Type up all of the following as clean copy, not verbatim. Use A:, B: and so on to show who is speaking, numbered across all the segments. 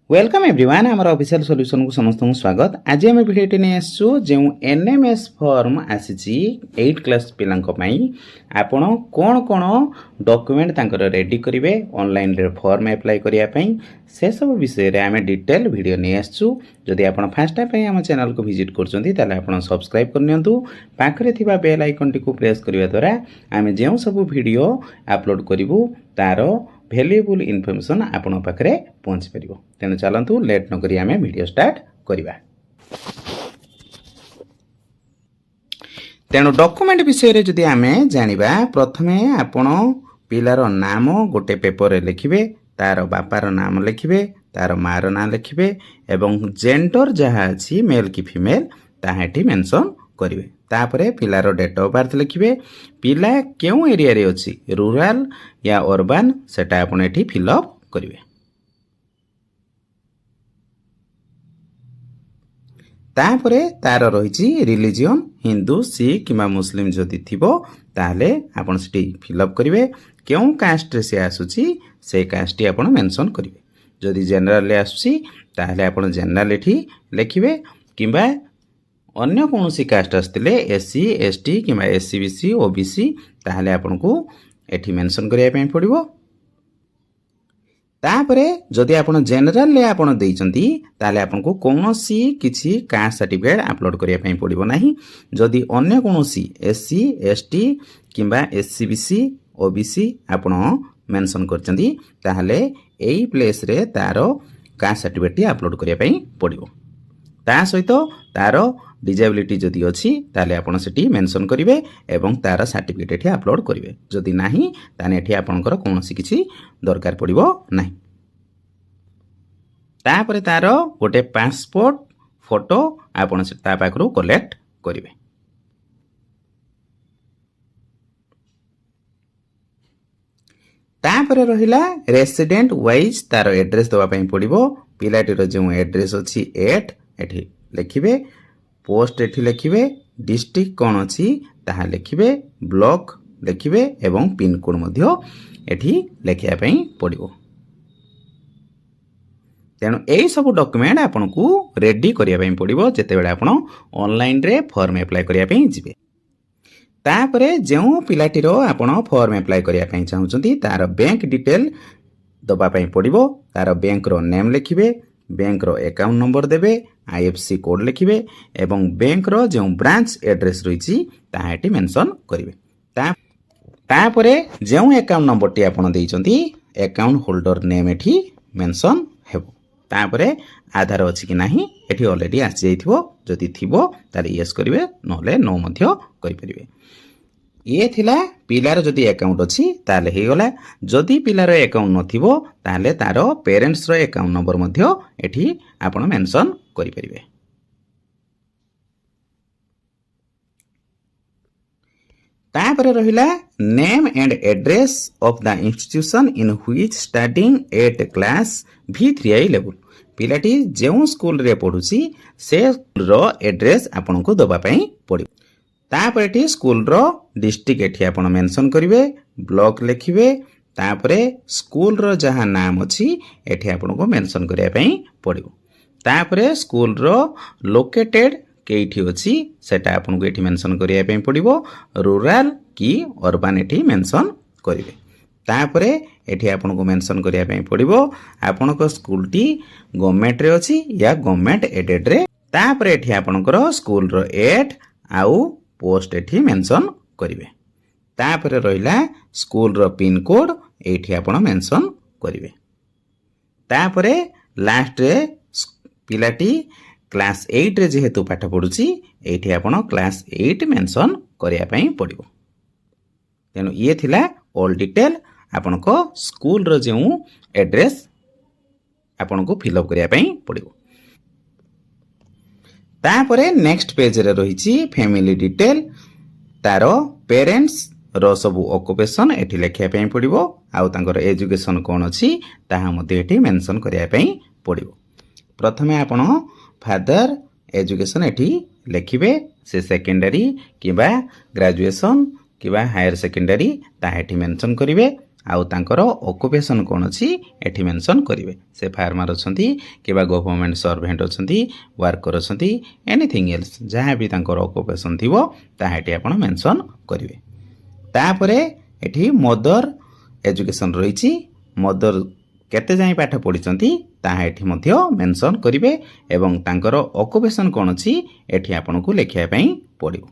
A: Welcome everyone आमर official solution को समस्त स्वागत। आज आम भिडियोटी नहीं आसु जो एनएमएस फॉर्म आसी 8 क्लास पिलांको पई आपण कौन कौन डॉक्यूमेंट तांकर रेडी करेंगे ऑनलाइन रे फॉर्म अप्लाई करिया पई से सब विषय रे आम डिटेल वीडियो नहीं आसु। जदि आपण फर्स्ट टाइम आम चैनल को विजिट करछंती ताले आपण सब्सक्राइब करनियंतु पाखरे थिबा बेल आइकन टी को प्रेस करिया द्वारा आम जे सब वीडियो अपलोड करिवु तार भैल्यूएबल इनफॉरमेशन आपण पाखरे पहुँच पार। तेणु चलतु लेट नक आम वीडियो स्टार्ट करवा। तेणु डॉक्यूमेंट विषय जदि आम जानिबा प्रथमे आपण पिलार नाम गोटे पेपर रे लिखिबे, तार बापार नाम लिखिबे, तार मार नाम लिखिबे एवं जेंडर जहाँ अछि मेल कि फीमेल ताहाटी मेंशन करिवे। तापरे पिलार डेट ऑफ बर्थ लिखिबे, पिला केउ एरिया रे अछि रूरल या अर्बन सेटा आपण एठी फिल अप करिवे। तापरे तार रहिछि रिलीजियन हिंदू सिख किमा मुस्लिम जदि थिबो ताले आपण सेठी फिल अप करिवे। केउ कास्ट रे से आसुछि से कास्ट आपण मेंशन करिवे। जदि जनरल ले आसुछि ताले आपण जनरल एठी लिखिबे किबा अन्य कौन सी कास्ट आसते एससी एसटी कि एससीबीसी ओबीसी ताहले आपन को एठी मेंशन करिया पई पड़िबो। तापरे जदि आपन जनरल ले आपन देइचंती ताहले आपन को कोनोसी किछि कास्ट सर्टिफिकेट अपलोड करिया पई पड़िबो नाही। जदि अन्य कोनोसी एससी एसटी किबा एससीबीसी ओबीसी आपन मेंशन करचंती ताहले एई प्लेस रे तारो कास्ट सर्टिफिकेट अपलोड करिया पई पड़िबो। ता सहित तार डिजेबिलिटी जदि अछि ताले आपण सेठी मेंशन करिवे एवं तार सर्टिफिकेट एठी अपलोड करिवे। जदि नाही ताने एठी आपनकर कोनोसी किछि दरकार पड़िबो नाही। तापरे तार गोटे पासपोर्ट फोटो आपण से ता पाखरु कलेक्ट करिवे। तापरे रहिला रेसिडेंट वाइज तार एड्रेस दवा पई पड़िबो। पिलाटीर जो एड्रेस अछि 8 एठी लिखिबे, पोस्ट एठी लिखिबे, डिस्ट्रिक्ट कौन अछि ताहा लिखिबे, ब्लॉक लिखिबे एवं पिन कोड मध्य एठी लिखिया पई पड़िबो। तेणु एई सब डॉक्यूमेंट आपन को रेडी करिया पई पड़िबो जेते बेले आपन ऑनलाइन रे फॉर्म अप्लाई करिया पई जिवे। तापरे जेउ पिलाटीरो आपन फॉर्म अप्लाई करिया पई चाहुचंती तार बैंक डिटेल दबा पई पड़िबो। तार बैंक रो नेम लिखिबे, बैंक रो अकाउंट नंबर देबे, आईएफसी कोड लिखिबे एवं बैंक रो जो ब्रांच एड्रेस रहिछि ताहा एटी मेंशन करिवे। तापरे जो अकाउंट नंबर टी आपण देइचंती अकाउंट होल्डर नेम एठी मेंशन हेबो। तापरे आधार अछि कि नाही एठी ऑलरेडी आसी जाइथिबो। जदि थिबो ताले यस करिवे नहले नो मध्य करि परिवे। ये थिला पिलार जदि अकाउंट अछि ताले हे गला। जदि पिलार अकाउंट नथिबो ताले तारो पेरेंट्स रो अकाउंट नंबर मध्य एठी आपण मेंशन करि परिवे। तापर रहिला name and address of the institution in which studying at class V3I level. पिलाटी जेउ स्कूल रे पढुची से स्कूल रो एड्रेस आपण को दबा पई पड़ी। तापर एठी स्कूल रो डिस्ट्रिक्ट एठी आपण मेंशन करिवे, ब्लॉक लिखिवे, तापरे स्कूल रो जहां नाम अछि एठी आपण को मेंशन करिया पई पड़िबो। तापरे स्कूल रो लोकेटेड केठी अछि सेटा आपण को एठी मेंशन करिया पई पड़िबो। रूरल की अर्बन एठी मेंशन करिवे। तापरे एठी आपण को मेंशन करिया पई पड़िबो आपण को स्कूल टी गवर्नमेंट रे अछि या गवर्नमेंट एडेड रे। तापरे एठी आपण को स्कूल रो एट आउ पोस्ट एठी मेंशन करिवे। तापरे रहिला स्कूल रो पिन कोड एठी आपण मेंशन करिवे। तापरे लास्ट रे पिलाटी क्लास 8 रे जेहेतु पाठ पढुची एठी आपण क्लास 8 मेंशन करिया पई पड़िबो। तेनु ये थिला ऑल डिटेल आपण को स्कूल रो जेउ एड्रेस आपण को फिल अप करिया पई पड़िबो। तापरे नेक्स्ट पेज रे रहिची फैमिली डिटेल तारो पेरेंट्स रो सब ऑक्युपेशन एठी लिखिया पई पड़िबो आउ तांकर एजुकेशन कोन अछि ताहा मध्ये एठी मेंशन करिया पई पड़िबो। प्रथमे आपण फादर एजुकेशन एठी लिखिबे, से सेकेंडरी किबा ग्रेजुएशन किबा हायर सेकेंडरी ताहा एठी मेंशन करिवे ଆଉ ତାଙ୍କର ଅକୁପେସନ୍ କ'ଣ ଅଛି ଏଠି ମେନସନ୍ କରିବେ। ସେ ଫାର୍ମର ଅଛନ୍ତି କିମ୍ବା ଗଭର୍ଣ୍ଣମେଣ୍ଟ ସର୍ଭେଣ୍ଟ ଅଛନ୍ତି, ୱାର୍କର ଅଛନ୍ତି, ଏନିଥିଙ୍ଗ ଏଲ୍ସ ଯାହା ବି ତାଙ୍କର ଅକୁପେସନ୍ ଥିବ ତାହା ଏଠି ଆପଣ ମେନସନ୍ କରିବେ। ତାପରେ ଏଠି ମଦର ଏଜୁକେସନ୍ ରହିଛି। ମଦର କେତେ ଯାଏଁ ପାଠ ପଢ଼ିଛନ୍ତି ତାହା ଏଠି ମଧ୍ୟ ମେନସନ୍ କରିବେ ଏବଂ ତାଙ୍କର ଅକୁପେସନ୍ କ'ଣ ଅଛି ଏଠି ଆପଣଙ୍କୁ ଲେଖିବା ପାଇଁ ପଡ଼ିବ।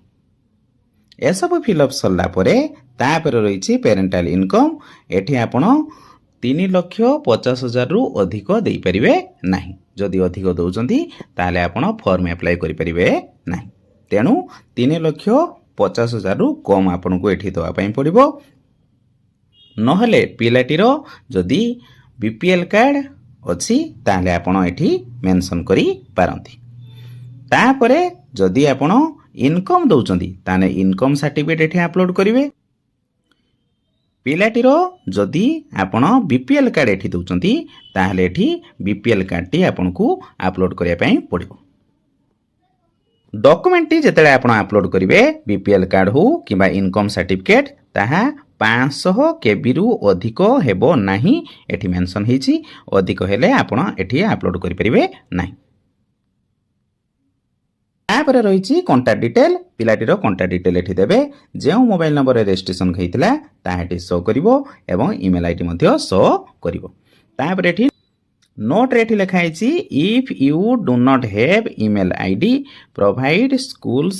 A: ଏସବୁ ଫିଲ୍ଅପ୍ ସରିଲା ପରେ ତାପରେ ରହିଛି ପ୍ୟାରେଣ୍ଟାଲ୍ ଇନକମ୍। ଏଠି ଆପଣ 3,50,000ରୁ ଅଧିକ ଦେଇପାରିବେ ନାହିଁ। ଯଦି ଅଧିକ ଦେଉଛନ୍ତି ତାହେଲେ ଆପଣ ଫର୍ମ ଆପ୍ଲାଏ କରିପାରିବେ ନାହିଁ। ତେଣୁ 3,50,000ରୁ କମ୍ ଆପଣଙ୍କୁ ଏଠି ଦେବା ପାଇଁ ପଡ଼ିବ। ନହେଲେ ପିଲାଟିର ଯଦି BPL କାର୍ଡ଼ ଅଛି ତାହେଲେ ଆପଣ ଏଠି ମେନସନ୍ କରିପାରନ୍ତି। ତାପରେ ଯଦି ଆପଣ ଇନକମ୍ ଦେଉଛନ୍ତି ତାହେଲେ ଇନକମ୍ ସାର୍ଟିଫିକେଟ୍ ଏଠି ଆପଲୋଡ଼ କରିବେ। ପିଲାଟିର ଯଦି ଆପଣ BPL କାର୍ଡ଼ ଏଠି ଦେଉଛନ୍ତି ତାହେଲେ ଏଠି BPL କାର୍ଡ଼ଟି ଆପଣଙ୍କୁ ଆପଲୋଡ଼ କରିବା ପାଇଁ ପଡ଼ିବ। ଡକୁମେଣ୍ଟଟି ଯେତେବେଳେ ଆପଣ ଆପଲୋଡ଼ କରିବେ BPL କାର୍ଡ଼ ହେଉ କିମ୍ବା ଇନକମ୍ ସାର୍ଟିଫିକେଟ୍ ତାହା 500 KBରୁ ଅଧିକ ହେବ ନାହିଁ ଏଠି ମେନସନ୍ ହେଇଛି। ଅଧିକ ହେଲେ ଆପଣ ଏଠି ଆପଲୋଡ଼ କରିପାରିବେ ନାହିଁ। ତାପରେ ରହିଛି କଣ୍ଟାକ୍ଟ ଡିଟେଲ। ପିଲାଟିର କଣ୍ଟାକ୍ଟ ଡିଟେଲ ଏଠି ଦେବେ। ଯେଉଁ ମୋବାଇଲ ନମ୍ବରରେ ରେଜିଷ୍ଟ୍ରେସନ ହେଇଥିଲା ତାହା ଏଠି ଶୋ କରିବ ଏବଂ ଇମେଲ ଆଇଡି ମଧ୍ୟ ଶୋ କରିବ। ତାପରେ ଏଠି ନୋଟରେ ଏଠି ଲେଖା ହେଇଛି if you do not have email ID provide schools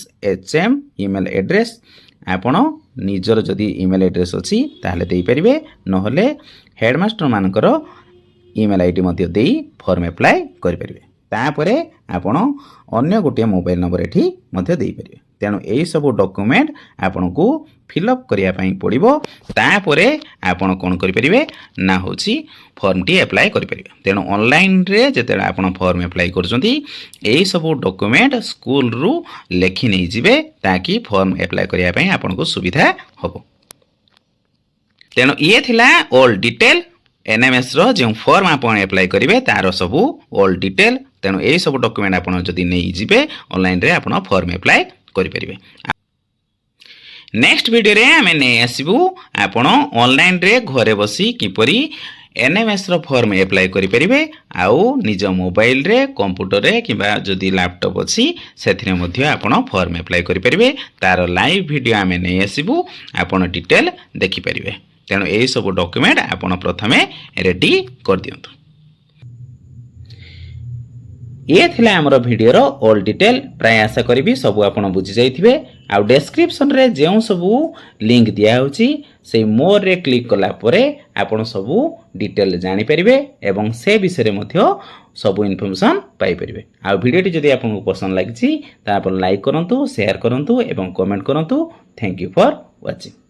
A: HM email address. ଆପଣ ନିଜର ଯଦି ଇମେଲ ଆଡ୍ରେସ୍ ଅଛି ତାହେଲେ ଦେଇପାରିବେ, ନହେଲେ ହେଡ଼ମାଷ୍ଟରମାନଙ୍କର ଇମେଲ ଆଇଡି ମଧ୍ୟ ଦେଇ ଫର୍ମ ଆପ୍ଲାଏ କରିପାରିବେ। ତାପରେ ଆପଣ ଅନ୍ୟ ଗୋଟିଏ ମୋବାଇଲ ନମ୍ବର ଏଠି ମଧ୍ୟ ଦେଇପାରିବେ। ତେଣୁ ଏହିସବୁ ଡକୁମେଣ୍ଟ ଆପଣଙ୍କୁ ଫିଲ୍ଅପ୍ କରିବା ପାଇଁ ପଡ଼ିବ। ତାପରେ ଆପଣ କ'ଣ କରିପାରିବେ ନା ହେଉଛି ଫର୍ମଟି ଆପ୍ଲାଏ କରିପାରିବେ। ତେଣୁ ଅନଲାଇନ୍ରେ ଯେତେବେଳେ ଆପଣ ଫର୍ମ ଆପ୍ଲାଏ କରୁଛନ୍ତି ଏହିସବୁ ଡକୁମେଣ୍ଟ ସ୍କୁଲରୁ ଲେଖି ନେଇଯିବେ ତାକି ଫର୍ମ ଆପ୍ଲାଏ କରିବା ପାଇଁ ଆପଣଙ୍କୁ ସୁବିଧା ହେବ। ତେଣୁ ଇଏ ଥିଲା ଅଲ୍ ଡିଟେଲ NMSର ଯେଉଁ ଫର୍ମ ଆପଣ ଆପ୍ଲାଏ କରିବେ ତାର ସବୁ ଅଲ୍ ଡିଟେଲ। ତେଣୁ ଏହିସବୁ ଡକୁମେଣ୍ଟ ଆପଣ ଯଦି ନେଇଯିବେ ଅନଲାଇନ୍ରେ ଆପଣ ଫର୍ମ ଆପ୍ଲାଏ କରିପାରିବେ। ନେକ୍ସଟ ଭିଡ଼ିଓରେ ଆମେ ନେଇ ଆସିବୁ ଆପଣ ଅନଲାଇନ୍ରେ ଘରେ ବସି କିପରି NMSର ଫର୍ମ ଆପ୍ଲାଏ କରିପାରିବେ ଆଉ ନିଜ ମୋବାଇଲରେ, କମ୍ପ୍ୟୁଟରରେ କିମ୍ବା ଯଦି ଲ୍ୟାପଟପ୍ ଅଛି ସେଥିରେ ମଧ୍ୟ ଆପଣ ଫର୍ମ ଆପ୍ଲାଏ କରିପାରିବେ। ତାର ଲାଇଭ୍ ଭିଡ଼ିଓ ଆମେ ନେଇ ଆସିବୁ, ଆପଣ ଡିଟେଲ ଦେଖିପାରିବେ। ତେଣୁ ଏହିସବୁ ଡକୁମେଣ୍ଟ ଆପଣ ପ୍ରଥମେ ରେଡ଼ି କରିଦିଅନ୍ତୁ। ଇଏ ଥିଲା ଆମର ଭିଡ଼ିଓର ଅଲ୍ ଡିଟେଲ। ପ୍ରାୟ ଆଶା କରିବି ସବୁ ଆପଣ ବୁଝିଯାଇଥିବେ। ଆଉ ଡେସ୍କ୍ରିପ୍ସନରେ ଯେଉଁ ସବୁ ଲିଙ୍କ ଦିଆହେଉଛି ସେଇ ମୋରରେ କ୍ଲିକ୍ କଲା ପରେ ଆପଣ ସବୁ ଡିଟେଲ ଜାଣିପାରିବେ ଏବଂ ସେ ବିଷୟରେ ମଧ୍ୟ ସବୁ ଇନଫର୍ମେସନ୍ ପାଇପାରିବେ। ଆଉ ଭିଡ଼ିଓଟି ଯଦି ଆପଣଙ୍କୁ ପସନ୍ଦ ଲାଗିଛି ତାହେଲେ ଲାଇକ୍ କରନ୍ତୁ, ସେୟାର କରନ୍ତୁ ଏବଂ କମେଣ୍ଟ କରନ୍ତୁ। Thank you for watching.